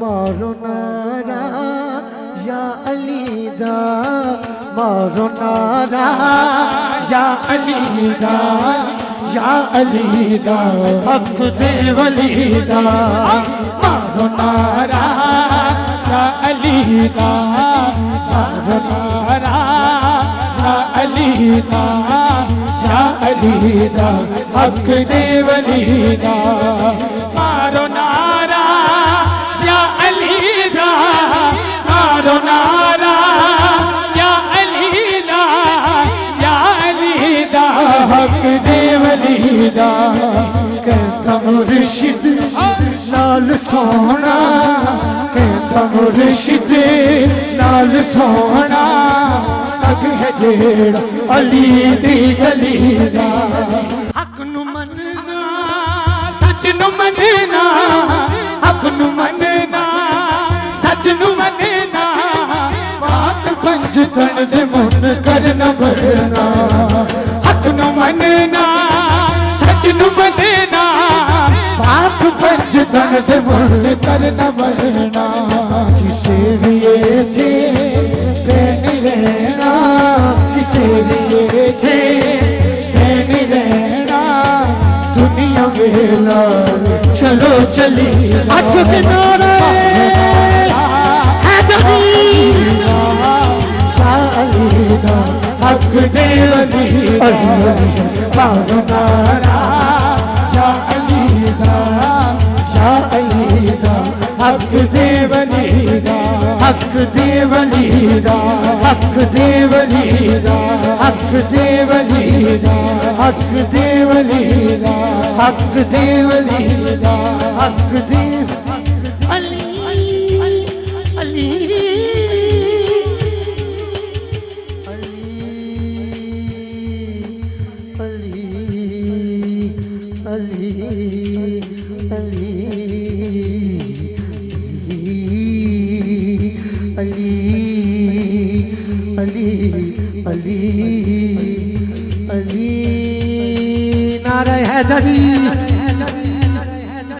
मारो नारा या अली दा, मारो नारा या अली दा, या अली दा, हक दे वली दा। मारो नारा या अली दा, मारो नारा या अली दा, या अली दा, हक दे वली दा। मारो नारा या अली दा, मारो नारा या अली दा, या अली दा, हक दे वली दा। कहता मुर्शिद लाल सोना, कहता मुर्शिद लाल सोना, सग है जेड़ा अली दी गली दा। हक नू मनना सच नू मनना, हक नू मनना सच नू मनना, पाक पंज तन दे मुन करना भरना। हक नू मनना सच नू मनना, पाक पंज तन दे मुन करना भरना। किसे भी ऐसे फैन रहना, किसे भी ऐसे फैन रहना, दुनिया वेला चलो चली अच किनारे हैदरी शाह अली दा, हक दे वली दा। मारो नारा शाह अली दा, शाह अली दा, हक दे वली दा, हक दे वली दा, हक दे वली दा, हक दे वली दा, हक दे वली दा, हक दे वली दा, हक दे अली अली अली अली अली अली अली अली अली नारे हैदरी।